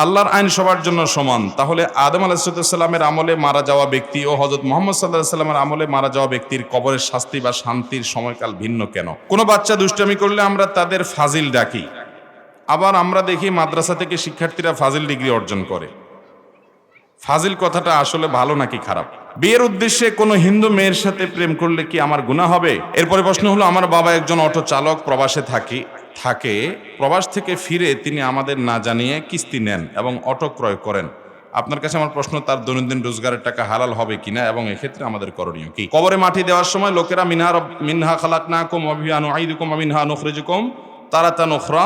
আল্লাহর আইন সবার জন্য সমান। তাহলে আদম আলাইহিসসালামের আমলে মারা যাওয়া ব্যক্তি ও হযরত মুহাম্মদ সাল্লাল্লাহু আলাইহি ওয়াসাল্লামের আমলে মারা যাওয়া ব্যক্তির কবরের শাস্তি বা শান্তির সময়কাল ভিন্ন কেন? কোনো বাচ্চা দুষ্টামি করলে আমরা তাদের ফাজিল ডাকি, আবার আমরা দেখি মাদ্রাসা থেকে শিক্ষার্থীরা ফাজিল ডিগ্রি অর্জন করে। ফাজিল কথাটা আসলে ভালো নাকি খারাপ? বিয়ের উদ্দেশ্যে কোনো হিন্দু মেয়ের সাথে প্রেম করলে কি আমার গুনাহ হবে? এরপরে প্রশ্ন হলো, আমার বাবা একজন অটো চালক, প্রবাসে থাকে প্রবাস থেকে ফিরে তিনি আমাদের না জানিয়ে কিস্তি নেন এবং অটো ক্রয় করেন। আপনার কাছে আমার প্রশ্ন, তার দৈনন্দিন রোজগারের টাকা হালাল হবে কিনা এবং এক্ষেত্রে আমাদের করণীয় কি? কবরে মাটি দেওয়ার সময় লোকেরা মিনহা খালাকনাকুম ওয়া ফিহা নুঈদুকুম ওয়া মিনহা নুখরিজুকুম তারাতান উখরা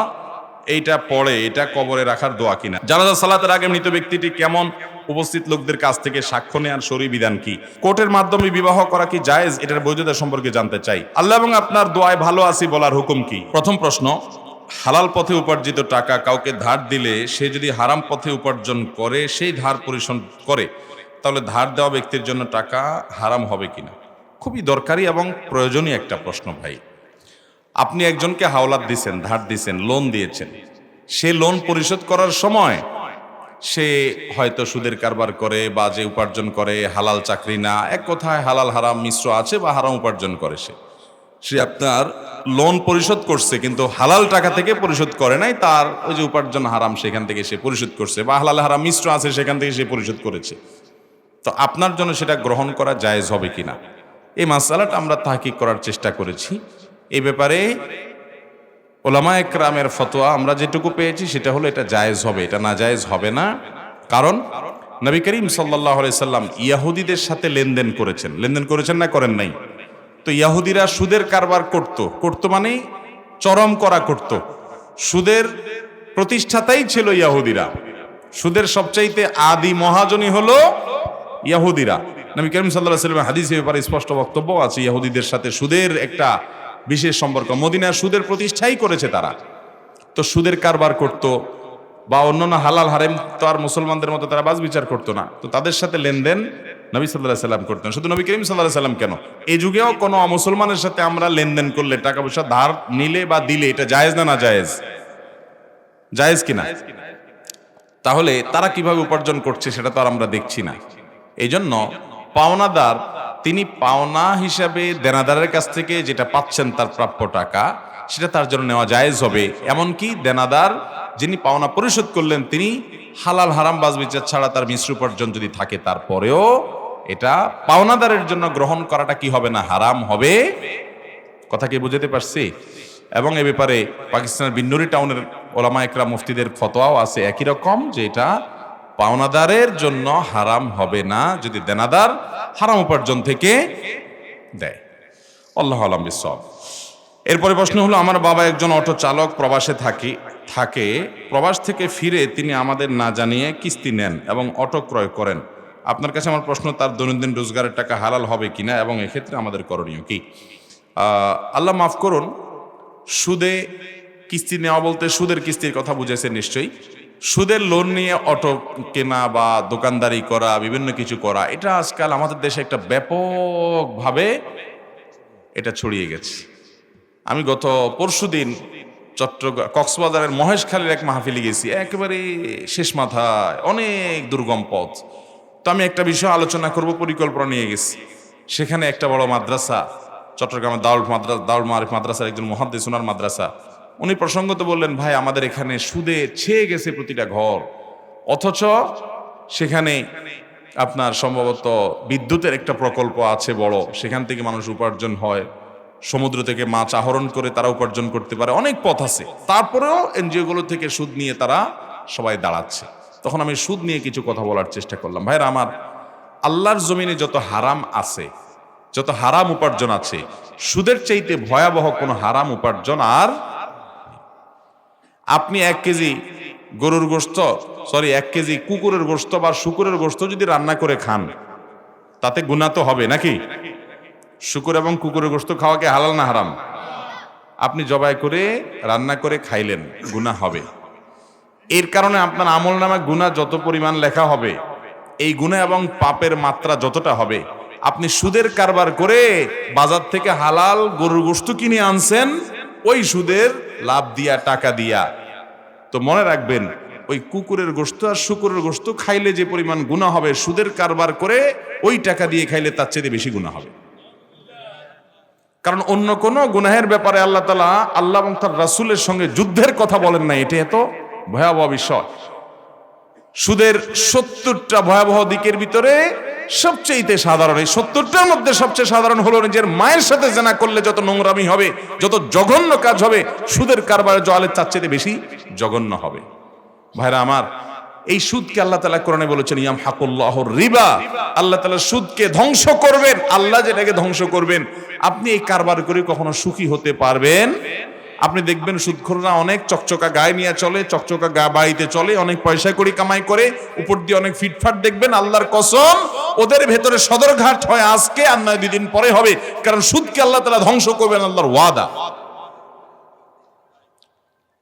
এইটা পড়ে, এটা কবরে রাখার দোয়া কিনা? জানাজা সালাতের আগে মৃত ব্যক্তিটি কেমন উপস্থিত লোকদের কাছ থেকে সাক্ষ্য নেওয়ার শরঈ বিধান কি? কোর্টের মাধ্যমে বিবাহ করা কি জায়েজ? এটার বৈধতা সম্পর্কে জানতে চাই। আল্লাহ এবং আপনার দোয়ায় ভালো আছি বলার হুকুম কি? প্রথম প্রশ্ন, হালাল পথে উপার্জিত টাকা কাউকে ধার দিলে সে যদি হারাম পথে উপার্জন করে সেই ধার পরিশোধ করে, তাহলে ধার দেওয়া ব্যক্তির জন্য টাকা হারাম হবে কিনা? খুবই দরকারি এবং প্রয়োজনীয় একটা প্রশ্ন ভাই। আপনি একজনকে হাওলাত দিছেন, ধার দিছেন, লোন দিয়েছেন। সে লোন পরিশোধ করার সময় সে হয়তো সুদের কারবার করে বা যে উপার্জন করে হালাল চাকরি না, এক কথায় হালাল হারাম মিশ্র আছে বা হারাম উপার্জন করে সে আপনার লোন পরিশোধ করছে কিন্তু হালাল টাকা থেকে পরিশোধ করে নাই, তার ওই যে উপার্জন হারাম সেখান থেকে সে পরিশোধ করছে, বা হালাল হারাম মিশ্র আছে সেখান থেকে সে পরিশোধ করেছে। তো আপনার জন্য সেটা গ্রহণ করা জায়েজ হবে কিনা, এই মাসআলাটা আমরা তাহকিক করার চেষ্টা করেছি। এই ব্যাপারে উলামায়ে কেরামের ফতোয়া আমরা যেটুকু পেয়েছি সেটা হলো এটা জায়েজ হবে, এটা নাজায়েজ হবে না। কারণ নবী করিম সাল্লাল্লাহু আলাইহি সাল্লাম ইয়াহুদীদের সাথে লেনদেন করেছেন না করেন নাই? তো ইয়াহুদীরা সুদের কারবার করত মানে চরম করা করত। সুদের প্রতিষ্ঠাতাই ছিল ইয়াহুদীরা। সুদের সবচাইতে আদি মহাজনী হলো ইয়াহুদীরা। নবী করিম সাল্লাল্লাহু আলাইহি সাল্লাম হাদিসে ব্যাপারে স্পষ্ট বক্তব্য আছে, ইয়াহুদীদের সাথে সুদের একটা বিশেষ সম্পর্ক। মদিনার সুদের প্রতিষ্ঠাই করেছে তারা। তো সুদের কারবার করত বা অন্যান্য হালাল হারাম তো আর মুসলমানদের মতো তারা বাজ বিচার করতো না। তো তাদের সাথে লেনদেন নবী সাল্লাল্লাহু আলাইহি সাল্লাম করতেন। শুধু নবী করিম সাল্লাল্লাহু আলাইহি সাল্লাম কেন, এই যুগেও কোনো মুসলমানের সাথে আমরা লেনদেন করলে, টাকা পয়সা ধার নিলে বা দিলে, এটা জায়েজ না জায়েজ? জায়েজ কিনা? তাহলে তারা কিভাবে উপার্জন করছে সেটা তো আর আমরা দেখছি না। এই জন্য পাওনাদার তিনি পাওনা হিসাবে দেনাদারের কাছ থেকে যেটা পাচ্ছেন তার প্রাপ্য টাকা, সেটা তার জন্য নেওয়া জায়েজ হবে। এমনকি দেনাদার যিনি পাওনা পরিশোধ করলেন তিনি হালাল হারাম বাজ বিচার ছাড়া তার মিশ্র উপার্জন যদি থাকে, তারপরেও এটা পাওনাদারের জন্য গ্রহণ করাটা কি হবে না, হারাম হবে। কথা কি বুঝতে পারছি? এবং এ ব্যাপারে পাকিস্তানের বিন্নুরি টাউনের ওলামা একরাম মুফতিদের ফতোয়াও আছে একই রকম, যে এটা পাওনাদারের জন্য হারাম হবে না যদি দেনাদার হারাম উপার্জন থেকে দেয়। আল্লাহু আ'লাম বিসওয়াব। এরপরে প্রশ্ন হলো, আমার বাবা একজন অটো চালক, প্রবাসে থাকে প্রবাস থেকে ফিরে তিনি আমাদের না জানিয়ে কিস্তি নেন এবং অটো ক্রয় করেন। আপনার কাছে আমার প্রশ্ন, তার দৈনন্দিন রোজগারের টাকা হালাল হবে কিনা এবং এক্ষেত্রে আমাদের করণীয় কি? আল্লাহ মাফ করুন, সুদে কিস্তি নেওয়া বলতে সুদের কিস্তির কথা বুঝেছেন নিশ্চয়ই। সুদের লোন নিয়ে অটো কেনা বা দোকানদারি করা, বিভিন্ন কিছু করা, এটা আজকাল আমাদের দেশে একটা ব্যাপকভাবে এটা ছড়িয়ে গেছে। আমি গত পরশুদিন কক্সবাজারের মহেশখালীর এক মাহফিলে গেছি, একেবারে শেষ মাথায়, অনেক দুর্গম পথ। তো আমি একটা বিষয় আলোচনা করব পরিকল্পনা নিয়ে গেছি। সেখানে একটা বড় মাদ্রাসা, চট্টগ্রামের দারুল মাআরিফ মাদ্রাসার একজন মুহাদ্দিস, ওনার মাদ্রাসা, উনি প্রসঙ্গত বললেন, ভাই আমাদের এখানে সুদে ছেয়ে গেছে প্রতিটা ঘর, অথচ সেখানে আপনার সম্ভবত বিদ্যুতের একটা প্রকল্প আছে বড়, সেখান থেকে মানুষ উপার্জন হয়, সমুদ্র থেকে মাছ আহরণ করে তারা উপার্জন করতে পারে, অনেক পথ আছে। তারপরেও এনজিওগুলো থেকে সুদ নিয়ে তারা সবাই দাঁড়াচ্ছে। তখন আমি সুদ নিয়ে কিছু কথা বলার চেষ্টা করলাম। ভাইরা আমার, আল্লাহর জমিনে যত হারাম আছে, যত হারাম উপার্জন আছে, সুদের চাইতে ভয়াবহ কোনো হারাম উপার্জন আর আপনি 1 কেজি গরুর গোশত, 1 কেজি কুকুরের গোশত বা শুকুরের গোশত যদি রান্না করে খান, তাতে গুনাহ তো হবে নাকি? শুকুর এবং কুকুরের গোশত খাওয়া কি হালাল না হারাম? আপনি জবাই করে রান্না করে খাইলেন, গুনাহ হবে। এর কারণে আপনার আমলনামায় গুনাহ যত পরিমাণ লেখা হবে, এই গুনাহ এবং পাপের মাত্রা যতটা হবে, আপনি সুদের কারবার করে বাজার থেকে হালাল গরুর গোশত কিনে আনছেন ওই সুদের লাভ দিয়া, টাকা দিয়া। তো মনে রাখবেন, ওই কুকুরের গোশত আর শুকুরের গোশত খাইলে যে পরিমাণ গুনাহ হবে, সুদের কারবার করে ওই টাকা দিয়ে খাইলে তার চেয়ে বেশি গুনাহ হবে। কারণ অন্য কোনো গুনাহের ব্যাপারে আল্লাহ তাআলা আল্লাহ এবং তার রাসূলের সঙ্গে যুদ্ধের কথা বলেন না। এটা এত ভয়াবহ বিষয়। সুদের 70টা ভয়াবহ দিকের ভিতরে সবচেয়ে সাধারণ, এই 70টার মধ্যে সবচেয়ে সাধারণ হলো নিজের মায়ের সাথে জেনা করলে যত নোংরামি হবে, যত জঘন্য কাজ হবে, সুদের কারবারে জওয়ালের চার চেয়ে বেশি জঘন্য হবে। ভাইরা আমার, এই সুদকে আল্লাহ তাআলা কোরআনে বলেছেন ইয়ামহাকুল্লাহুর রিবা, আল্লাহ তাআলা সুদকে ধ্বংস করবেন। আল্লাহ যেটাকে ধ্বংস করবেন, আপনি এই কারবার করে কখনো সুখী হতে পারবেন? আপনি দেখবেন সুদখোররা অনেক চকচকা গায়ে নিয়ে চলে, চকচকা বাড়িতে চলে, অনেক পয়সা করি কামাই করে, উপর দিয়ে অনেক ফিটফাট দেখবেন। আল্লাহর কসম, ওদের ভেতরে সদরঘাট হয় আজকে আর নয় 2 দিন পরে হবে। কারণ সুদকে আল্লাহ তাআলা ধ্বংস করবেন, আল্লাহর ওয়াদা।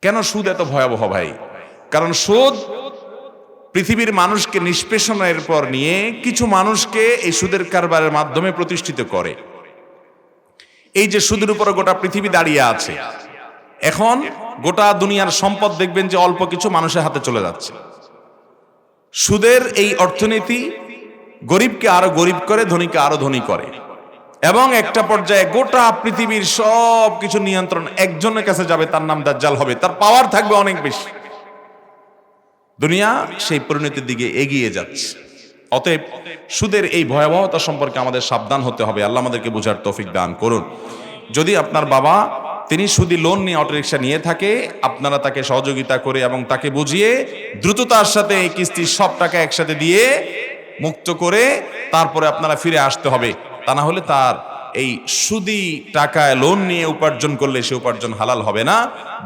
কেন সুদ এত ভয়াবহ ভাই? কারণ সুদ পৃথিবীর মানুষকে নিষ্পেষণের পর নিয়ে কিছু মানুষকে এই সুদের কারবারের মাধ্যমে প্রতিষ্ঠিত করে। এই যে সুদের উপর গোটা পৃথিবী দাঁড়িয়ে আছে, এখন গোটা দুনিয়ার সম্পদ দেখবেন যে অল্প কিছু মানুষের হাতে চলে যাচ্ছে। সুদের এই অর্থনীতি গরিবকে আরো গরিব করে, ধনীকে আরো ধনী করে, এবং একটা পর্যায়ে গোটা পৃথিবীর সব কিছু নিয়ন্ত্রণ একজনের কাছে যাবে, তার নাম দাজ্জাল হবে, তার পাওয়ার থাকবে অনেক বেশি। দুনিয়া সেই পরিণতির দিকে এগিয়ে যাচ্ছে। অতএব সুদের এই ভয়াবহতা সম্পর্কে আমাদের সাবধান হতে হবে। আল্লাহ আমাদেরকে বোঝার তৌফিক দান করুন। যদি আপনার বাবা তিনি সুদি লোন নিয়ে অটোরিকশা নিয়ে থাকে, আপনারা তাকে সহযোগিতা করে এবং তাকে বুঝিয়ে দ্রুততার সাথে এই কিস্তির সব টাকা একসাথে দিয়ে মুক্ত করে তারপরে আপনারা ফিরে আসতে হবে। তা না হলে তার এই সুদি টাকায় লোন নিয়ে উপার্জন করলে সে উপার্জন হালাল হবে না,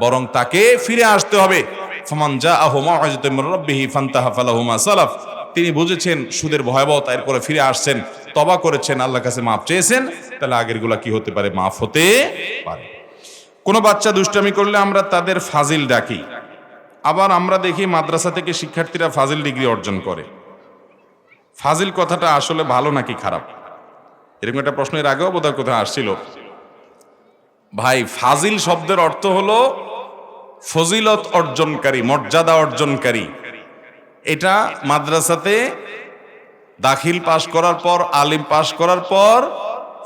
বরং তাকে ফিরে আসতে হবে। ফামান জাআহু মাউইযাতুম মির রাব্বিহি ফান্তাহা ফালাহু মা সালাফ। তিনি বুঝেছেন সুদের ভয়াবহতা, এরপরে ফিরে আসছেন, তওবা করেছেন, আল্লাহর কাছে মাফ চেয়েছেন, তাহলে আগেরগুলা কি হতে পারে? মাফ হতে পারে। কোনো বাচ্চা দুষ্টামি করলে আমরা তাদের ফাজিল ডাকি, আবার আমরা দেখি মাদ্রাসা থেকে শিক্ষার্থীরা ফাজিল ডিগ্রি অর্জন করে। ফাজিল কথাটা আসলে ভালো নাকি খারাপ? এরকম একটা প্রশ্ন এর আগেও বোধহয় কোথাও আসছিল। ভাই, ফাজিল শব্দের অর্থ হলো ফজিলত অর্জনকারী, মর্যাদা অর্জনকারী। এটা মাদ্রাসাতে দাখিল পাশ করার পর, আলিম পাশ করার পর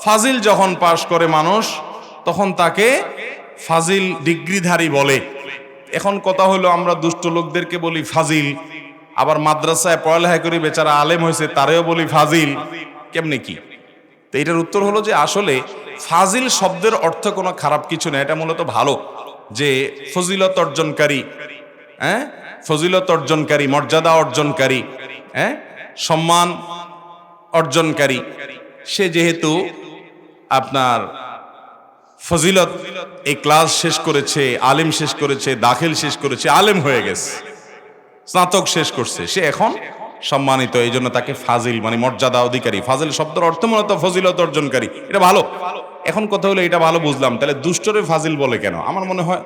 ফাজিল যখন পাশ করে মানুষ, তখন তাকে ফাজিল ডিগ্রিধারী বলে। এখন কথা হলো, আমরা দুষ্ট লোকদেরকে বলি ফাজিল, আবার মাদ্রাসায় পড়ালেখা করে বেচারা আলেম হয়েছে তারেও বলি ফাজিল। কেমনে কি? তো এটার উত্তর হলো যে আসলে ফাজিল শব্দের অর্থ কোনো খারাপ কিছু না, এটা মূলত ভালো, যে ফজিলত অর্জনকারী, ফজিলত অর্জনকারী, মর্যাদা অর্জনকারী, সম্মান অর্জনকারী। সে যেহেতু আপনার ফজিলত এই ক্লাস শেষ করেছে, আলিম শেষ করেছে, দাখিল শেষ করেছে, আলেম হয়ে গেছে, স্নাতক শেষ করছে, সে এখন সম্মানিত, এই জন্য তাকে ফাজিল মানে মর্যাদা অধিকারী। ফাজিল শব্দের অর্থ মূলত ফজিলত অর্জনকারী, এটা ভালো। এখন কথা হলো, এটা ভালো বুঝলাম, তাহলে দুষ্টরে ফাজিল বলে কেন? আমার মনে হয়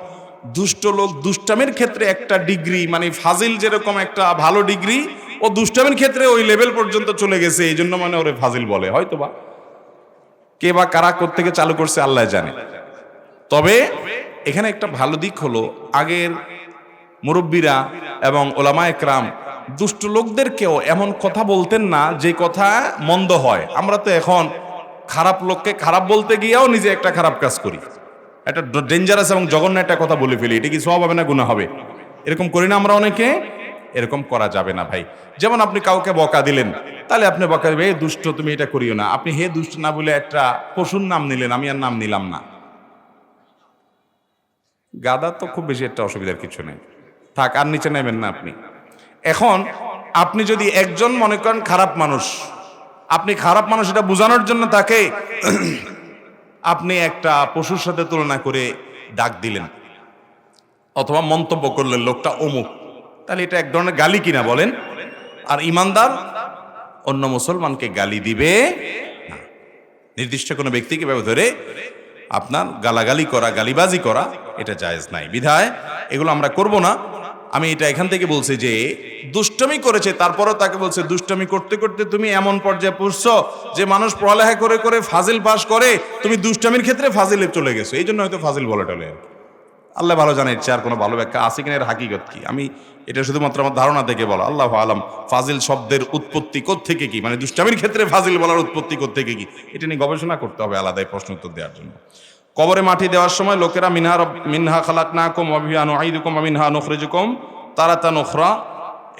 দুষ্ট লোক দুষ্টামের ক্ষেত্রে একটা ডিগ্রি, মানে ফাজিল যেরকম একটা ভালো ডিগ্রি, ও দুষ্টামের ক্ষেত্রে ওই লেভেল পর্যন্ত চলে গেছে, এই জন্য মানে ওরে ফাজিল বলে। হয়তো বা কে বা কারা কোত্থেকে চালু করছে আল্লাহ জানে। তবে এখানে একটা ভালো দিক হলো, আগের মুরব্বীরা এবং ওলামায়ে কেরাম দুষ্ট লোকদেরকেও এমন কথা বলতেন না যে কথা মন্দ হয়। আমরা তো এখন খারাপ লোককে খারাপ বলতে গিয়েও নিজে একটা খারাপ কাজ করি, একটা ডেঞ্জারাস এবং জঘন্য একটা কথা বলে ফেলি। এটা কি সওয়াব হবে না গুনাহ হবে? এরকম করি না আমরা অনেকে? এরকম করা যাবে না ভাই। যেমন আপনি কাউকে বকা দিলেন, তাহলে আপনি বকা দেবে, হে দুষ্ট তুমি এটা করিও না। আপনি হে দুষ্ট না বলে একটা পশুর নাম নিলেন, আমি আর নাম নিলাম না। গাদা তো খুব বেশি একটা অসুবিধার কিছু নেই, থাক, আর নিচে নেবেন না আপনি। এখন আপনি যদি একজন মনে করেন খারাপ মানুষ, আপনি খারাপ মানুষ এটা বোঝানোর জন্য তাকে আপনি একটা পশুর সাথে তুলনা করে ডাক দিলেন অথবা মন্তব্য করলেন লোকটা অমুক, তাহলে এটা এক ধরনের গালি কিনা বলেন? আর ইমানদার অন্য মুসলমানকে গালি দিবে না। নির্দিষ্ট কোনো ব্যক্তিকে ধরে আপনার গালাগালি করা, গালিবাজি করা, এটা জায়েজ নাই। বিধায় এগুলো আমরা করব না। আমি এটা এখান থেকে বলছি যে দুষ্টমি করেছে, তারপরও তাকে বলছে দুষ্টমি করতে করতে তুমি এমন পর্যায়ে পৌঁছছো যে মানুষ পড়ালেখা করে করে ফাজিল পাস করে, তুমি দুষ্টমির ক্ষেত্রে ফাজিলে চলে গেছো, এই জন্য হয়তো ফাজিল বলে টলে। আল্লাহ ভালো জানে, এর চেয়ে আর কোনো ভালো ব্যাখ্যা আছে কিনা, এর হাকিকত কি, আমি এটা শুধুমাত্র আমার ধারণা থেকে বলা, আল্লাহ আলাম। ফাজিল শব্দের উৎপত্তি কোত্থেকে কি, মানে দুষ্টামির ক্ষেত্রে ফাজিল বলার উৎপত্তি কোত্থেকে কি, এটা নিয়ে গবেষণা করতে হবে আলাদাই প্রশ্ন উত্তর দেওয়ার জন্য। কবরে মাটি দেওয়ার সময় লোকেরা মিনহা খালাকনাকুম ওয়া ফিহা নুঈদুকুম ওয়া মিনহা নুখরিজুকুম তারাতান উখরা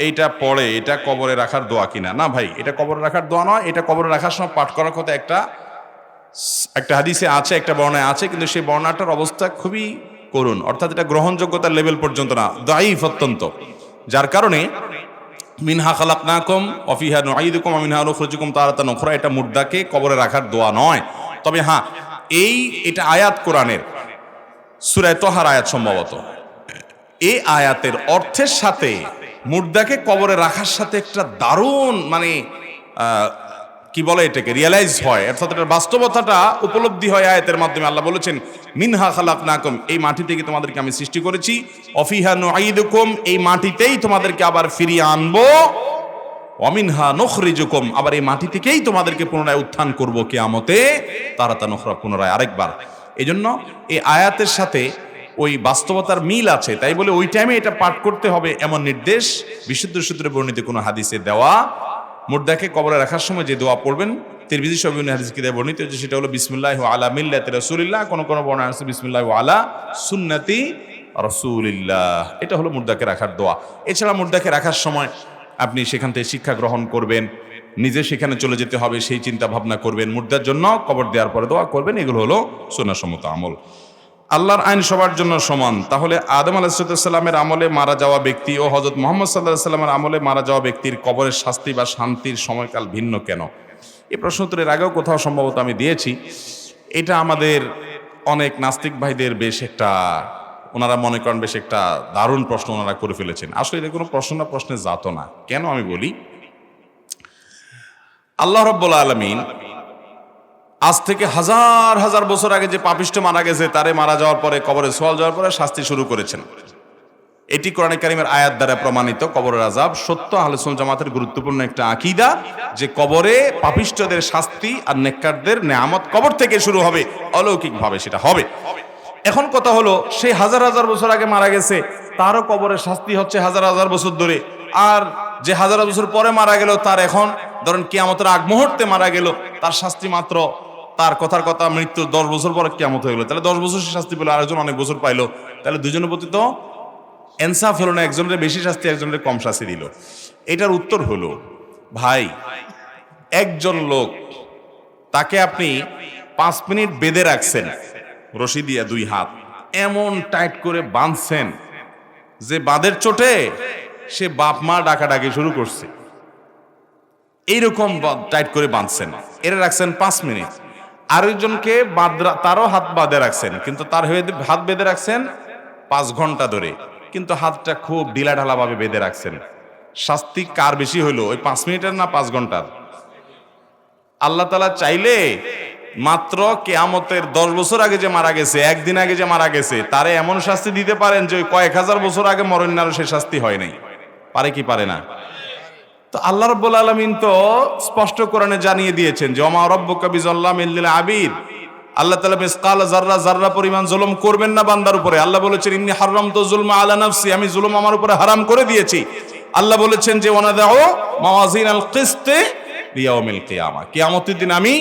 এইটা পড়ে, এটা কবরে রাখার দোয়া কিনা? না ভাই, এটা কবরে রাখার দোয়া নয়। এটা কবরে রাখার সময় পাঠ করার কথা একটা হাদিসে আছে, একটা বর্ণায় আছে, কিন্তু সেই বর্ণাটার অবস্থা খুবই করুণ, অর্থাৎ এটা গ্রহণযোগ্যতার লেভেল পর্যন্ত না, দাঈফ অত্যন্ত। যার কারণে মিনহা খালাকনাকুম ওয়া ফিহা নুঈদুকুম ওয়া মিনহা নুখরিজুকুম তারাতান উখরা এটা মুর্দাকে কবরে রাখার দোয়া নয়। তবে হ্যাঁ, এটা আয়াত কোরআনের সূরা তাহার আয়াত, সম্ভবত এই আয়াতের অর্থের সাথে মুর্দাকে কবরে রাখার সাথে একটা দারুণ মানে কি বলে এটাকে রিয়েলাইজ হয়, অর্থাৎ এটার বাস্তবতাটা উপলব্ধি হয় আয়াতের মাধ্যমে। আল্লাহ বলেছেন মিনহা খালাকনাকুম, এই মাটি থেকে তোমাদেরকে আমি সৃষ্টি করেছি, ওয়া ফিহা নুঈদুকুম, এই মাটিতেই তোমাদেরকে আবার ফিরিয়ে আনবো, ওয়া মিনহা নুখরিজুকুম, আবার এই মাটি থেকেই তোমাদেরকে পুনরায় উত্থান করব কিয়ামতে তারাতান উখরা, পুনরায় আরেকবার। এজন্য এই আয়াতের সাথে ওই বাস্তবতার মিল আছে, তাই বলে ওই টাইমে এটা পাঠ করতে হবে এমন নির্দেশ বিশুদ্ধ সূত্রে বর্ণিত কোনো হাদিসে দেওয়া। মুর্দাকে কবরে রাখার সময় যে দোয়া পড়বেন, তিরমিজি শরীফে বিভিন্ন হাদিস কিতাবে বর্ণিত হয়েছে, সেটা হলো বিসমিল্লাহি আলা মিল্লাতি রাসূলিল্লাহ, কোন কোন বর্ণনা আছে বিসমিল্লাহি আলা সুন্নতি রাসূলিল্লাহ। এটা হলো মুর্দাকে রাখার দোয়া। এছাড়া মুর্দাকে রাখার সময় আপনি সেখান থেকে শিক্ষা গ্রহণ করবেন, নিজে সেখানে চলে যেতে হবে সেই চিন্তা ভাবনা করবেন, মুর্দার জন্য কবর দেওয়ার পরে দোয়া করবেন, এগুলো হলো সুন্নাহসম্মত আমল। আল্লাহর আইন সবার জন্য সমান, তাহলে আদম আলাইহিস সালামের আমলে মারা যাওয়া ব্যক্তি ও হযরত মুহাম্মদ সাল্লাল্লাহু আলাইহি সাল্লামের আমলে মারা যাওয়া ব্যক্তির কবরের শাস্তি বা শান্তির সময়কাল ভিন্ন কেন? এই প্রশ্ন উত্তরের আগেও কোথাও সম্ভবত আমি দিয়েছি। এটা আমাদের অনেক নাস্তিক ভাইদের বেশ একটা, ওনারা মনে করেন বেশ একটা দারুণ প্রশ্ন ওনারা করে ফেলেছেন। আসলে এটা কোনো প্রশ্ন না, প্রশ্নের জাত না। কেন আমি বলি, আল্লাহ রাব্বুল আলামিন আজ থেকে হাজার হাজার বছর আগে যে পাপিষ্ঠ মারা গেছে, তারে মারা যাওয়ার পরে কবরে সোয়াল যাওয়ার পরে শাস্তি শুরু করেছেন। এটি কোরআনে কারিমের আয়াত দ্বারা প্রমাণিত। কবরের আযাব সত্য, আহলে সুন্নাত জামাতের গুরুত্বপূর্ণ একটা আকীদা, যে কবরে পাপিষ্ঠদের শাস্তি আর নেককারদের নেয়ামত কবর থেকে শুরু হবে, অলৌকিকভাবে সেটা হবে। এখন কথা হলো, সেই হাজার হাজার বছর আগে মারা গেছে, তারও কবরের শাস্তি হচ্ছে হাজার হাজার বছর ধরে, আর যে হাজার বছর পরে মারা গেল, তার এখন ধরেন কিয়ামতের আগ মুহূর্তে মারা গেল, তার শাস্তি মাত্র, তার কথার কথা মৃত্যুর 10 বছর পরে কিয়ামত হয়ে গেল, তাহলে 10 বছর সে শাস্তি পেল, আরেকজন অনেক বছর পাইলো, তাহলে দুজনের প্রতি তো ইনসাফ হলো না, একজনের বেশি শাস্তি একজনের কম শাস্তি দিল। এটার উত্তর হলো, ভাই একজন লোক, তাকে আপনি 5 মিনিট বেঁধে রাখছেন রশি দিয়ে 2 হাত, এমন টাইট করে বাঁধছেন যে বাঁধের চোটে সে বাপ মা ডাকাডাকি শুরু করছে, এইরকম টাইট করে বাঁধছেন, এরা রাখছেন 5 মিনিট। আরেকজনকে তারও হাত বাঁধে রাখছেন, কিন্তু তার হাত বেঁধে রাখছেন 5 ঘন্টা ধরে, কিন্তু হাতটা খুব ঢিলাঢালা ভাবে বেঁধে রাখছেন। শাস্তি কার বেশি হইলো, ওই 5 মিনিটের না 5 ঘন্টার? আল্লাহ তাআলা চাইলে মাত্র কিয়ামতের 10 বছর আগে যে মারা গেছে, একদিন আগে যে মারা গেছে, তারে এমন শাস্তি দিতে পারেন যে ওই কয়েক হাজার বছর আগে মরণেরও সে শাস্তি হয় নাই। পারে কি পারে না? তো আল্লাহ রাব্বুল আলামিন তো স্পষ্ট কোরআনে জানিয়ে দিয়েছেন যে ওমা রাব্বুকা বিযাল্লামিল লিল আবিদ, আল্লাহ তাআলা মিসকাল যাররা পরিমাণ জুলুম করবেন না বান্দার উপরে। আল্লাহ বলেছেন ইন্নী হারামতু যুলমা আলা নাফসি, আমি জুলুম আমার উপরে হারাম করে দিয়েছি। আল্লাহ বলেছেন যে ওয়ানাদাউ মাওয়াজিনাল কিসত লিয়াউমিল কিয়ামা, কিয়ামতের দিন আমি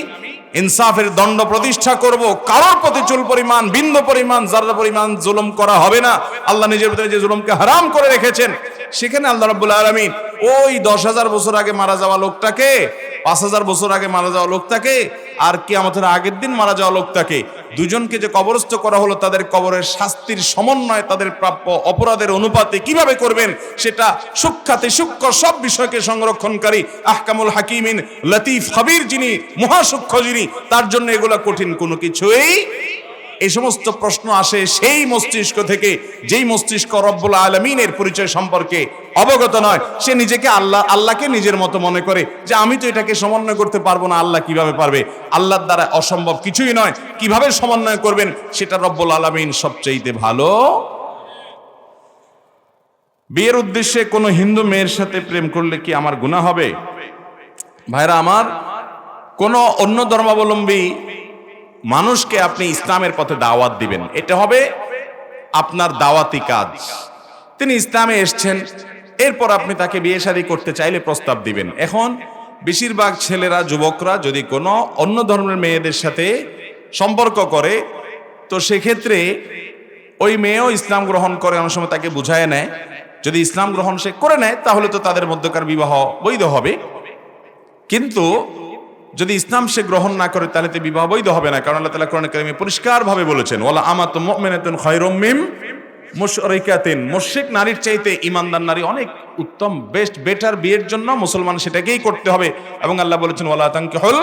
ইনসাফের দণ্ড প্রতিষ্ঠা করব, কারোর প্রতি চুল পরিমাণ, বিন্দু পরিমাণ, যাররা পরিমাণ জুলুম করা হবে না। আল্লাহ নিজের ভিতরে যে জুলুমকে হারাম করে রেখেছেন, সেখানে আল্লাহ রাব্বুল আলামিন ওই 10,000 বছর আগে মারা যাওয়া লোকটাকে, 5,000 বছর আগে মারা যাওয়া লোকটাকে, আর কিয়ামতের আগের দিন মারা যাওয়া লোকটাকে, দুজনকে যে কবরস্থ করা হলো, তাদের কবরের শাস্তির সমন্বয় তাদের প্রাপ্য অপরাধের অনুপাতে কিভাবে করবেন, সেটা সূক্ষ্মাতি সূক্ষ্ম সব বিষয়কে সংরক্ষণকারী আহকামুল হাকিমিন লতিফ খবীর যিনি, মহাসূক্ষ্ম যিনি, তার জন্য এগুলা কঠিন কোনো কিছুই। এই সমস্ত প্রশ্ন আসে সেই মস্তিষ্ক থেকে, যেই মস্তিষ্ক রব্বুল আলামিনের পরিচয় সম্পর্কে অবগত নয়। সে নিজেকে আল্লাহকে নিজের মতো মনে করে যে আমি তো এটাকে সমন্বয় করতে পারবো না, আল্লাহ কিভাবে পারবে? আল্লাহর দ্বারা অসম্ভব কিছুই নয়। কিভাবে সমন্বয় করবেন সেটা রব্বুল আলামিন সবচেয়ে ভালো। বিয়ের উদ্দেশ্যে কোনো হিন্দু মেয়ের সাথে প্রেম করলে কি আমার গুনাহ হবে? ভাইরা আমার, কোনো অন্য ধর্মাবলম্বী মানুষকে আপনি ইসলামের পথে দাওয়াত দিবেন, এটা হবে আপনার দাওয়াতি কাজ। তিনি ইসলামে এসছেন, এরপর আপনি তাকে বিয়ে শাদী করতে চাইলে প্রস্তাব দিবেন। এখন বেশিরভাগ ছেলেরা, যুবকরা যদি কোনো অন্য ধর্মের মেয়েদের সাথে সম্পর্ক করে, তো সেক্ষেত্রে ওই মেয়েও ইসলাম গ্রহণ করে, অনেক সময় তাকে বুঝায় নেয়। যদি ইসলাম গ্রহণ সে করে নেয় তাহলে তো তাদের মধ্যকার বিবাহ বৈধ হবে, কিন্তু যদি ইসলাম সে গ্রহণ না করে তাহলে তো বিবাহ বৈধ হবে না। কারণ আল্লাহ তাআলা কোরআনে কারিমে পরিষ্কারভাবে বলেছেন, ওয়ালা আমাতুম মুমিনাতুন খায়রুম মিন মুশরিকাতিন, মুশরিক নারীর চাইতে ঈমানদার নারী অনেক উত্তম, বেস্ট, বেটার। বিয়ের জন্য মুসলমান সেটাকেই করতে হবে। এবং আল্লাহ বলেছেন, ওয়ালা তানকিহুল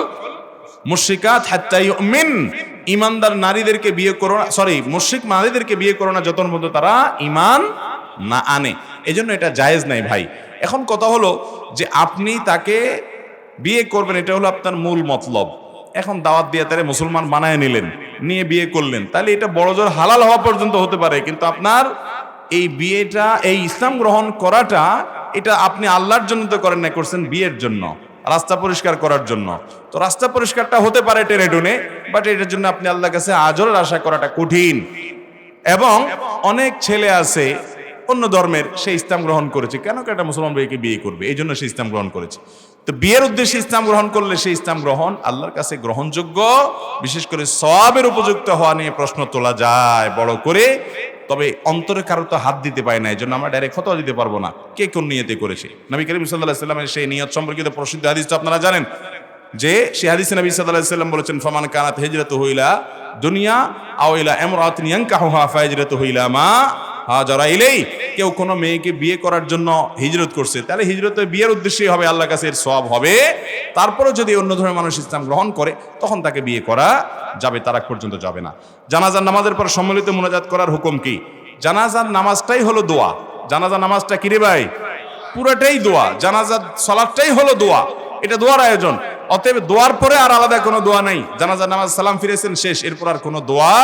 মুশরিকাত হাত্তা ইউমিন, ঈমানদার নারীদেরকে বিয়ে করো না, মুশরিক নারীদেরকে বিয়ে করো না যতক্ষণ পর্যন্ত তারা ঈমান না আনে। এজন্য এটা জায়েজ নাই ভাই। এখন কথা হলো যে আপনি তাকে বিয়ে করবেন, এটা হলো আপনার মূল মতলব। এখন দাওয়াত দিয়ে তারে মুসলমান বানায় নিলেন, নিয়ে বিয়ে করলেন, তাহলে এটা বড়জোর হালাল হওয়া পর্যন্ত হতে পারে, কিন্তু আপনার এই বিয়েটা, এই ইসলাম গ্রহণ করাটা, এটা আপনি আল্লাহর জন্য তো করেন না, করছেন বিয়ের জন্য, রাস্তা পরিষ্কার করার জন্য। তো রাস্তা পরিষ্কারটা হতে পারে টেনে টুনে, বাট এটার জন্য আপনি আল্লাহর কাছে আজরের আশা করাটা কঠিন। এবং অনেক ছেলে আছে অন্য ধর্মের, সে ইসলাম গ্রহণ করেছে, কেন একটা মুসলমান মেয়েকে বিয়ে করবে, এই জন্য সে ইসলাম গ্রহণ করেছে। তো বিয়ের উদ্দেশ্যে ইসলাম গ্রহণ করলে সেই ইসলাম গ্রহণ আল্লাহর কাছে গ্রহণযোগ্য, বিশেষ করে সওয়াবের উপযুক্ত হওয়া নিয়ে প্রশ্ন তোলা যায় বড় করে। তবে অন্তরে কারো তো হাত দিতে পারে না, এই জন্য আমরা ডাইরেক্ট ফতোয়া দিতে পারবো না কে কোন নিয়তে করেছে। নবী করিম সাল্লাল্লাহু আলাইহি ওয়াসাল্লামের সেই নিয়ত সম্পর্কিত প্রসিদ্ধ হাদিস তো আপনারা জানেন, যে সেই হাদিসে নবী সাল্লাল্লাহু আলাইহি ওয়াসাল্লাম বলেছেন, ফামান কানাত হিজরাতুহু ইলা দুনিয়া আও ইলা ইমরাতিন ইয়ানকাহুহা ফাহিজরাতুহু ইলা মা হাজারা ইলাই। কেউ কোনো মেয়েকে বিয়ে করার জন্য হিজরত করছে, তাহলে হিজরত বিয়ের উদ্দেশ্যেই হবে, আল্লাহর কাছে এর সওয়াব হবে। তারপরে যদি অন্য ধর্মের মানুষ ইসলাম গ্রহণ করে তখন তাকে বিয়ে করা যাবে, তার আগ পর্যন্ত যাবে না। জানাজার নামাজের পর সম্মিলিত মুনাজাত করার হুকুম কি? জানাজার নামাজটাই হলো দোয়া। জানাজার নামাজটা কি রে ভাই? পুরাটাই দোয়া। জানাজার সালাতটাই হলো দোয়া, এটা দোয়ার আয়োজন। অতএব দোয়ার পরে আর আলাদা কোনো দোয়া নাই। জানাজার নামাজ সালাম ফিরেছেন, শেষ, এরপর আর কোনো দোয়া,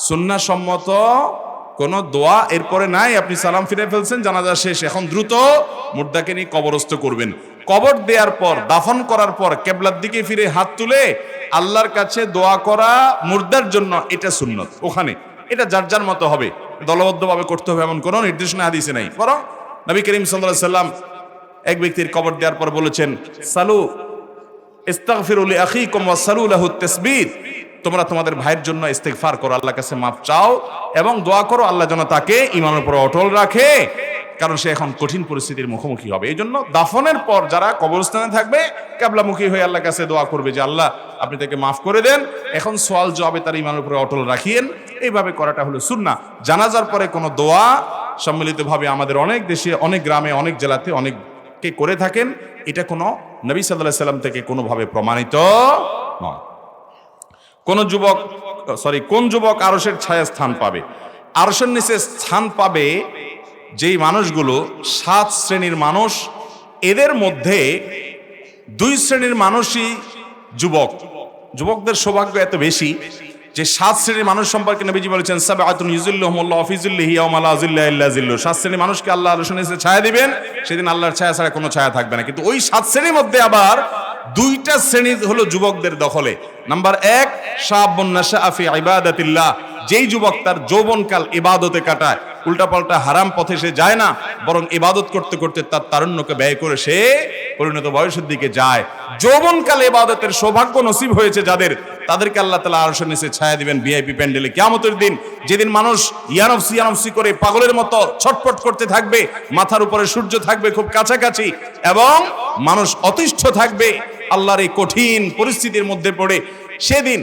সুন্নাহ সম্মত কোনো দোয়া এরপরে নাই। আপনি সালাম ফিরে ফেলছেন, জানাজা শেষ, এখন দ্রুত মুর্দাকে নিয়ে কবরস্থ করবেন। কবর দেওয়ার পর, দাফন করার পর কিবলার দিকে ফিরে হাত তুলে আল্লাহর কাছে দোয়া করা মুর্দার জন্য, এটা সুন্নত। ওখানে এটা যার যার মতো হবে, দলবদ্ধভাবে করতে হবে এমন কোনো নির্দেশনা হাদিসে নাই। বরং নবী করিম সাল্লাল্লাহু আলাইহি সাল্লাম এক ব্যক্তির কবর দেওয়ার পর বলেছেন, সালু ইস্তাগফিরু লিআখিকুম ওয়াসালু লাহু তাসবিত, তোমরা তোমাদের ভাইয়ের জন্য ইস্তেগফার করো, আল্লাহর কাছে মাফ চাও এবং দোয়া করো আল্লাহ যেন তাকে ঈমানের উপর অটল রাখে, কারণ সে এখন কঠিন পরিস্থিতির মুখোমুখি হবে। এই জন্য দাফনের পর যারা কবরস্থানে থাকবে কিবলামুখী হয়ে আল্লাহর কাছে দোয়া করবে যে আল্লাহ আপনি তাকে মাফ করে দেন, এখন সওয়াল জবাবে তার ঈমানের উপর অটল রাখিয়েন। এইভাবে করাটা হলো সুন্নাহ। জানাজার পরে কোনো দোয়া সম্মিলিতভাবে আমাদের অনেক দেশে, অনেক গ্রামে, অনেক জেলাতে অনেকে করে থাকেন, এটা কোনো নবী সাল্লাল্লাহু আলাইহি সাল্লাম থেকে কোনোভাবে প্রমাণিত নয়। কোন যুবক আরশের ছায়া স্থান পাবে? আরশের নিচে স্থান পাবে যেই মানুষগুলো 7 শ্রেণীর মানুষ, এদের মধ্যে 2 শ্রেণীর মানুষই যুবক। যুবকদের সৌভাগ্য এত বেশি যে 7 শ্রেণীর মানুষ সম্পর্কে নবীজি বলেছেন, সাবআতুন ইউযিল্লুহুমুল্লাহু ফি যিল্লিহি ইয়াওমা লা যিল্লা ইল্লা যিল্লুহু। 7 শ্রেণীর মানুষকে আল্লাহ আরশের নিচে ছায়া দিবেন, সেদিন আল্লাহর ছায়া ছাড়া কোনো ছায়া থাকবে না। কিন্তু ওই 7 শ্রেণীর মধ্যে আবার 2টা শ্রেণী হলো যুবকদের দখলে। নাম্বার 1, শাবুন নাশাআ ফি ইবাদাতিল্লাহ, যেই যুবক তার যৌবনকাল ইবাদতে কাটায়, উল্টাপাল্টা হারাম পথে সে যায় না, বরং ইবাদত করতে করতে তার তারুণ্যকে ব্যয় করে সে পরিণত বয়সের দিকে যায়। যৌবনকালে ইবাদতের সৌভাগ্য নসিব হয়েছে যাদের, তাদেরকে আল্লাহ তাআলা আরশের নিচে ছায়া দিবেন ভিআইপি প্যান্ডেলে কিয়ামতের দিন, যেদিন মানুষ ইয়ানফসি করে পাগলের মতো ছটফট করতে থাকবে, মাথার উপরে সূর্য থাকবে খুব কাছাকাছি এবং মানুষ অতিষ্ঠ থাকবে আল্লাহর এই কঠিন পরিস্থিতির মধ্যে পড়ে। সেদিন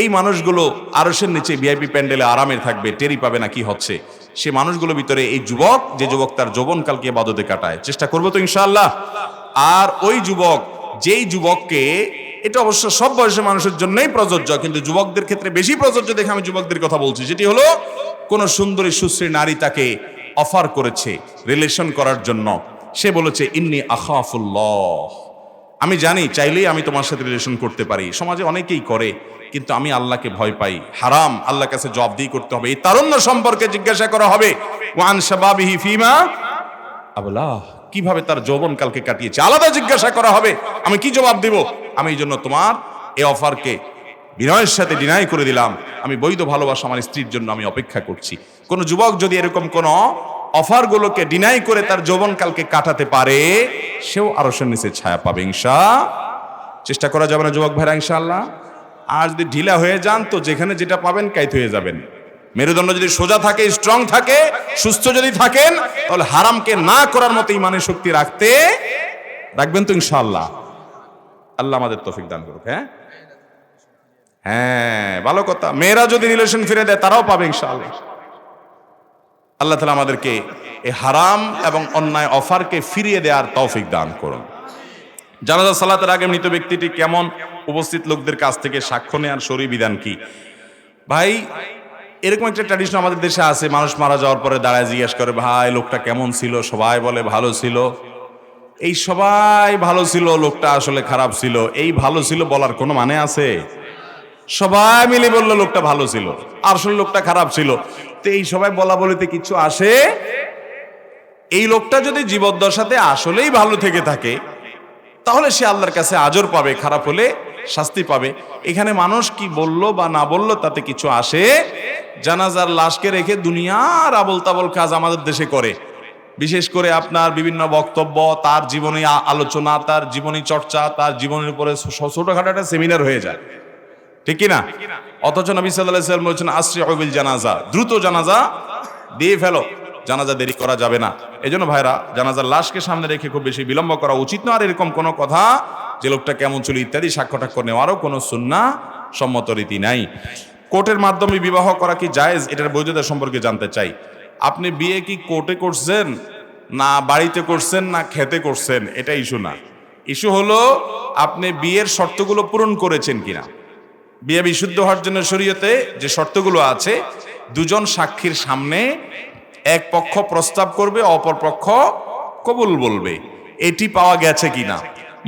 এই মানুষগুলো আরশের নিচে ভিআইপি প্যান্ডেলে আরামে থাকবে, টেরি পাবে না কি হচ্ছে। সে মানুষগুলোর ভিতরে এই যুবক, যে যুবক তার যৌবনকালকে ইবাদতে কাটায়, চেষ্টা করবো তো ইনশাআল্লাহ। আর ওই যুবক, যেই যুবককে, এটা অবশ্য সব বয়সের মানুষের জন্যই প্রযোজ্য, কিন্তু যুবকদের ক্ষেত্রে বেশি প্রযোজ্য দেখে আমি যুবকদের কথা বলছি, যেটি হলো কোন সুন্দরী সুশ্রী নারী তাকে অফার করেছে রিলেশন করার জন্য। সে বলেছে, ইন্নী আখাফুল্লাহ, আমি জানি চাইলেই আমি তোমার সাথে রিলেশন করতে পারি, সমাজে অনেকেই করে, কিন্তু আমি আল্লাহকে ভয় পাই, হারাম, আল্লাহর কাছে জবাবদিহি করতে হবে। এই তারুণ্য সম্পর্কে জিজ্ঞাসা করা হবে, ওয়ান শাবাবিহি ফিমা আবলাহ, কিভাবে তার যৌবনকালকে কাটিয়েছে, আলাদা জিজ্ঞাসা করা হবে। আমি কি জবাব দিব? আমি এই জন্য তোমার এই অফারকে বিনয়ের সাথে ডিনাই করে দিলাম, আমি বৈধ ভালোবাসা আমার স্ত্রীর জন্য আমি অপেক্ষা করছি। কোন যুবক যদি এরকম কোন অফারগুলোকে ডিনাই করে তার যৌবনকালকে কাটাতে পারে, সেও আরশের নিচে ছায়া পাবে চেষ্টা করা যাবে না যুবক ভাইরা ইনশাআল্লাহ। আর যদি ঢিলা হয়ে যান তো যেখানে যেটা পাবেন কাইত হয়ে যাবেন। মেরুদণ্ড যদি সোজা থাকে, স্ট্রং থাকে, সুস্থ যদি থাকেন, তাহলে হারামকে না করার মতো ইমানের শক্তি রাখবেন তো ইনশাআল্লাহ। আল্লাহ আমাদের তৌফিক দান করুক। হ্যাঁ, ভালো কথা। মেয়েরা যদি রিলেশন ফিরে দেয় তারাও পাবে ইনশাআল্লাহ। আল্লাহ তাআলা আমাদেরকে এই হারাম এবং অন্যায় অফারকে ফিরিয়ে দেওয়ার তৌফিক দান করুন। জানাজা সালাতের আগে মৃত ব্যক্তিটি কেমন উপস্থিত লোকদের কাছ থেকে সাক্ষ্য নেওয়ার শরীয়ী বিধান কি? ভাই, এরকম একটা ট্র্যাডিশন আমাদের দেশে আছে, মানুষ মারা যাওয়ার পরে দাঁড়ায় জিজ্ঞেস করে, ভাই লোকটা কেমন ছিল? সবাই বলে ভালো ছিল। এই সবাই ভালো ছিল, লোকটা আসলে খারাপ ছিল, এই ভালো ছিল বলার কোনো মানে আছে? সবাই মিলে বললো লোকটা ভালো ছিল, আসলে লোকটা খারাপ ছিল, তো এই সবাই বলা বলিতে কিছু আসে? এই লোকটা যদি জীবদ্দশাতে আসলেই ভালো থেকে থাকে তাহলে সে আল্লাহর কাছে আজর পাবে, খারাপ হলে শাস্তি পাবে। এখানে মানুষ কি বললো বা না বললো তাতে কিছু আসে? জানাজার লাশকে রেখে দুনিয়ার আবল তাবল কাজ আমাদের দেশে করে। বিশেষ করে আপনার বিভিন্ন বক্তব্য, তার জীবনী আলোচনা, তার জীবনী চর্চা, তার জীবনের উপরে ছোটখাটো একটা সেমিনার হয়ে যায়, ঠিক কিনা? অথচ নবী সাল্লাল্লাহু আলাইহি ওয়াসাল্লাম বলেছেন, আসরিউ বিল জানাজা, দ্রুত জানাজা দিয়ে ফেলো, জানাজা দেরি করা যাবে না। এজন্য ভাইরা, জানাজার লাশকে সামনে রেখে খুব বেশি বিলম্ব করা উচিত না। আর এরকম কোনো কথা যে লোকটা কেমন ছিল ইত্যাদি সাক্ষ্য টাক্ষ্য নেওয়ারও কোনো সুন্নাহ সম্মত রীতি নাই। কোর্টের মাধ্যমে বিবাহ করা কি জায়েজ? এটার বৈধতা সম্পর্কে জানতে চাই। আপনি বিয়ে কি কোর্টে করছেন, না বাড়িতে করছেন, না খেতে করছেন, এটা ইস্যু না। ইস্যু হলো আপনি বিয়ের শর্তগুলো পূরণ করেছেন কিনা। বিয়ে বিশুদ্ধ হওয়ার জন্য শরীয়তে যে শর্তগুলো আছে, দুজন সাক্ষীর সামনে এক পক্ষ প্রস্তাব করবে, অপর পক্ষ কবুল বলবে, এটি পাওয়া গেছে কিনা।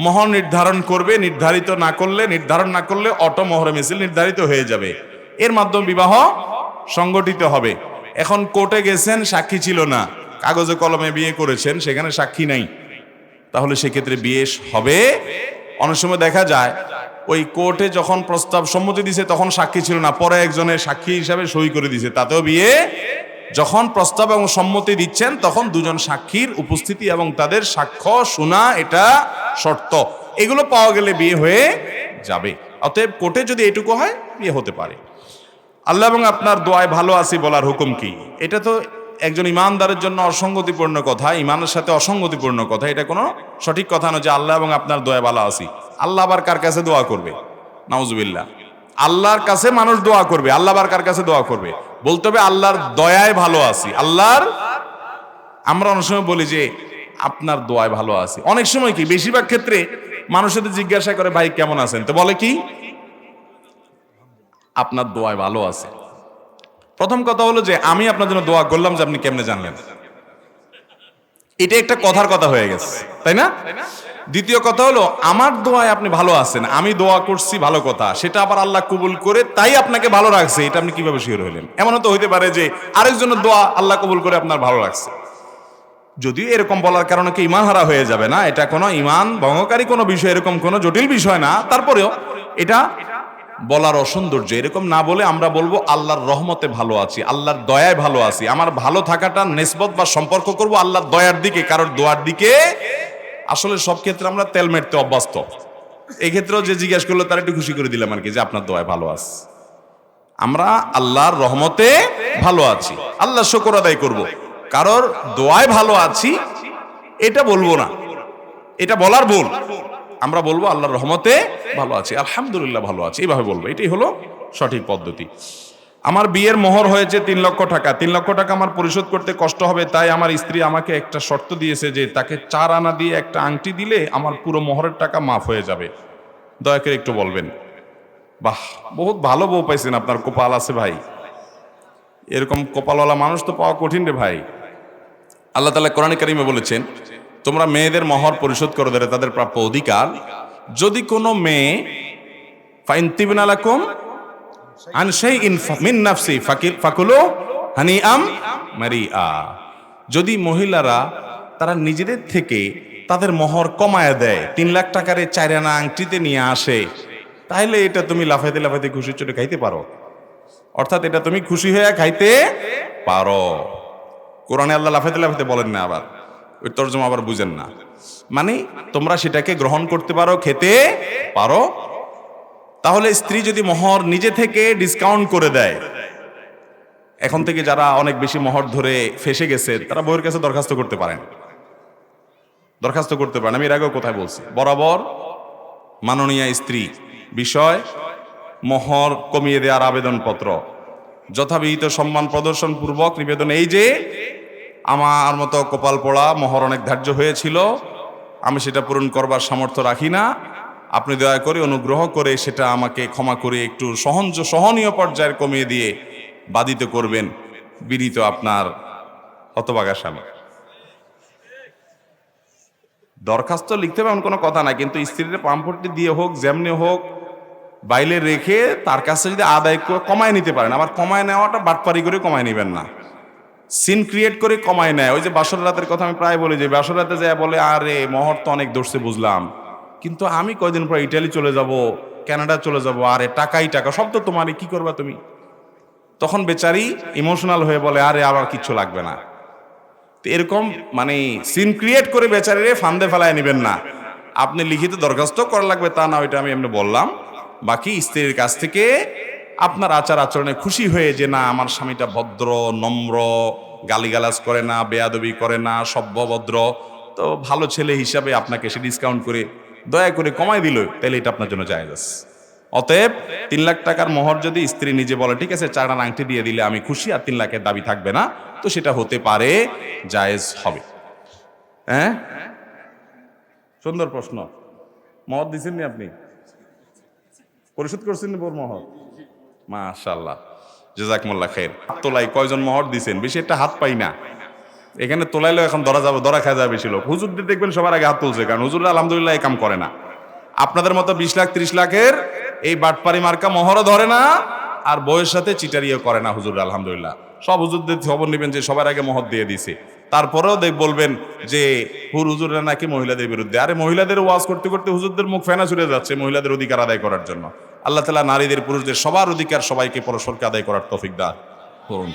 মোহর নির্ধারণ করবে, নির্ধারণ না করলে অটো মোহরে মিছিল নির্ধারিত হয়ে যাবে। এর মাধ্যমে বিবাহ সংগঠিত হবে। এখন কোর্টে গেছেন, সাক্ষী ছিল না, কাগজে কলমে বিয়ে করেছেন, সেখানে সাক্ষী নাই, তাহলে সেক্ষেত্রে বিয়ে হবে? অনেক সময় দেখা যায় ওই কোর্টে যখন প্রস্তাব সম্মতি দিছে তখন সাক্ষী ছিল না, পরে একজনের সাক্ষী হিসাবে সই করে দিছে, তাতেও বিয়ে। যখন প্রস্তাব এবং সম্মতি দিচ্ছেন তখন দুজন সাক্ষীর উপস্থিতি এবং তাদের সাক্ষ্য শোনা এটা শর্ত। এগুলো পাওয়া গেলে বিয়ে হয়ে যাবে। অতএব কোর্টে যদি এটুকু হয় বিয়ে হতে পারে। আল্লাহ এবং আপনার দোয়ায় ভালো আছি বলার হুকুম কি? এটা তো একজন ইমানদারের জন্য অসঙ্গতিপূর্ণ কথা, ইমানের সাথে অসঙ্গতিপূর্ণ কথা। এটা কোনো সঠিক কথা নয় যে আল্লাহ এবং আপনার দোয়ায় ভালো আছি। আল্লাহ আবার কার কাছে দোয়া করবে? নাউজুবিল্লাহ। আল্লাহর কাছে মানুষ দোয়া করবে, আল্লাহ আবার কার কাছে দোয়া করবে? বলতে হবে আল্লাহর দয়ায় ভালো আছি। আমরা অনেক সময় বলি যে আপনার দোয়ায় ভালো আছি। অনেক সময় কি, বেশিরভাগ ক্ষেত্রে মানুষের জিজ্ঞাসা করে, ভাই কেমন আছেন, তো বলে কি আপনার দোয়ায় ভালো আছে। প্রথম কথা হলো যে আমি আপনার জন্য দোয়া করলাম, যে আপনি কেমনে জানলেন? এটা একটা কথার কথা হয়ে গেছে, তাই না? দ্বিতীয় কথা হলো আমার দোয়ায় আপনি ভালো আছেন, আমি দোয়া করছি, ভালো কথা, সেটা আবার আল্লাহ কবুল করে তাই আপনাকে ভালো রাখছে, এটা আপনি কিভাবে শিওর হলেন? এমনও তো হইতে পারে যে আরেকজনের দোয়া আল্লাহ কবুল করে আপনার ভালো রাখছে। যদিও এরকম বলার কারণে কি ইমান হারা হয়ে যাবে না, এটা কোনো ইমান ভঙ্গকারী কোনো বিষয়, এরকম কোনো জটিল বিষয় না। তারপরেও এটা বলার অসৌন্দর্য। এরকম না বলে আমরা বলবো আল্লাহর রহমতে ভালো আছি, আল্লাহর দয়ায় ভালো আছি। আমার ভালো থাকাটা নিসবত বা সম্পর্ক করব আল্লাহর দয়ার দিকে, কারোর দোয়ার দিকে। আসলে সব ক্ষেত্রে আমরা তেল মেরতে অভ্যস্ত। এই ক্ষেত্রেও যে জিজ্ঞেস করলো তার একটু খুশি করে দিলাম আর কি, যে আপনার দোয়ায় ভালো আছে। আমরা আল্লাহর রহমতে ভালো আছি, আল্লাহ শুকর আদায় করব। কারোর দোয়ায় ভালো আছি এটা বলবো না, এটা বলার ভুল। আমরা বলবো আল্লাহর রহমতে ভালো আছি, আলহামদুলিল্লাহ ভালো আছি, এইভাবে বলবো। এটাই হলো সঠিক পদ্ধতি। আমার বিয়ের মোহর হয়েছে 3 লক্ষ টাকা। 3 লক্ষ টাকা আমার পরিশোধ করতে কষ্ট হবে, তাই আমার স্ত্রী আমাকে একটা শর্ত দিয়েছে যে তাকে 4 আনা দিয়ে একটা আংটি দিলে আমার পুরো মোহরের টাকা মাফ হয়ে যাবে। দয়া করে একটু বলবেন। বাহ, বহুত ভালো বউ পাইছেন, আপনার কপাল আছে ভাই। এরকম কপালওয়ালা মানুষ তো পাওয়া কঠিন রে ভাই। আল্লাহ তাআলা কোরআনে কারিমে বলেছেন, তোমরা মেয়েদের মোহর পরিশোধ করো, দেবে তাদের প্রাপ্য অধিকার। যদি কোনো মেয়ে ফাইন তিবনা লাকুম আন শাইইন মিন নাফসি ফাকুলু হানিআম মারিআ, যদি মহিলারা তারা নিজেদের থেকে তাদের মোহর কমায় দেয়, 3 লাখ টাকার 4 আনা আংটিতে নিয়ে আসে, তাহলে এটা তুমি লাফাইতে লাফাইতে খুশির চোটে খাইতে পারো, অর্থাৎ এটা তুমি খুশি হয়ে খাইতে পারো। কোরআনে আল্লাহ লাফাইতে লাফাইতে বলেন না, আবার ওই তর্জমা আবার বুঝেন না। মানে তোমরা সেটাকে গ্রহণ করতে পারো, খেতে পারো। তাহলে স্ত্রী যদি মোহর নিজে থেকে ডিসকাউন্ট করে দেয়, এখন থেকে যারা অনেক বেশি মোহর ধরে ফেসে গেছে তারা বউয়ের কাছে দরখাস্ত করতে পারেন, দরখাস্ত করতে পারেন। আমি এর আগেও কোথায় বলছি, বরাবর মাননীয় স্ত্রী বিষয় মোহর কমিয়ে দেওয়ার আবেদনপত্র যথাবিহিত সম্মান প্রদর্শন পূর্বক নিবেদন, এই যে আমার মতো কপাল পোড়া মোহর অনেক ধার্য হয়েছিল, আমি সেটা পূরণ করবার সামর্থ্য রাখি না, আপনি দয়া করে অনুগ্রহ করে সেটা আমাকে ক্ষমা করে একটু সহনীয় পর্যায়ের কমিয়ে দিয়ে বাধিত করবেন, বিনীত আপনার হতভাগা স্বামী। দরখাস্ত লিখতে হবে এমন কোনো কথা নাই, কিন্তু স্ত্রীর পাম্পটি দিয়ে হোক যেমনি হোক বাইরে রেখে তার কাছে যদি আদায় কমায় নিতে পারেন। আবার কমায় নেওয়াটা বাটপারি করে কমায় নেবেন না, সিন ক্রিয়েট করে কমায় নেয়। ওই যে বাসর রাতের কথা আমি প্রায় বলি, যে বাসর রাতে যায় বলে আরে মোহর তো অনেক ধরছে বুঝলাম, কিন্তু আমি কয়দিন পর ইটালি চলে যাব, কানাডা চলে যাব, আরে টাকাই টাকা, সব তো তোমারই, কি করবা তুমি? তখন বেচারি ইমোশনাল হয়ে বলে আরে আবার কিচ্ছু লাগবে না। তো এরকম মানে সিন ক্রিয়েট করে বেচারিরে ফান্দে ফেলায় নেবেন না। আপনি লিখিত দরখাস্ত করা লাগবে তা না, ওইটা আমি এমনি বললাম। বাকি স্ত্রীর কাছ থেকে আপনার আচার আচরণে খুশি হয়ে যে না আমার স্বামীটা ভদ্র, নম্র, গালিগালাজ করে না, বেয়াদবি করে না, সভ্যভদ্র, তো ভালো ছেলে হিসাবে আপনাকে সে ডিসকাউন্ট করে দয়া করে কমাই দিল, তাহলে এটা আপনার জন্য জায়েজ আছে। অতএব 3 লাখ টাকার মোহর যদি স্ত্রী নিজে বলে ঠিক আছে 4 আনা আংটি দিয়ে দিলে আমি খুশি, আর 3 লাখের দাবি থাকবে না, তো সেটা হতে পারে, জায়েজ হবে। হ্যাঁ, সুন্দর প্রশ্ন। মোহর দিচ্ছেন নি আপনি? পরিশোধ করছেন নি বোর মোহর? মাশাআল্লাহ, জাযাকুমুল্লাহ খাইর। তোলাই কয়জন মোহর দিছেন? বেশি একটা হাত পাই না এখানে, তোলাইলেও এখন ধরা খাওয়া যাবে বেশি লোক। হুজুরদের দেখবেন সবার আগে হাত তুলছে, কারণ হুজুররা আলহামদুলিল্লাহ এই কাম করে না। আপনাদের মতো 20 লাখ 30 লাখের এই বাটপারি মার্কা মোহরও ধরে না, আর বউয়ের সাথে চিটারিও করে না হুজুর। আলহামদুলিল্লাহ সব হুজুরদের খবর নেবেন যে সবার আগে মোহর দিয়ে দিছে, তারপরেও বলবেন যে হুজুররা নাকি মহিলাদের বিরুদ্ধে। আরে মহিলাদের ওয়াজ করতে করতে হুজুরদের মুখ ফেনা ছুড়ে যাচ্ছে মহিলাদের অধিকার আদায় করার জন্য। আল্লাহ তাআলা নারীদের পুরুষদের সবার অধিকার সবাইকে পরস্পরকে আদায় করার তৌফিক দান করুন।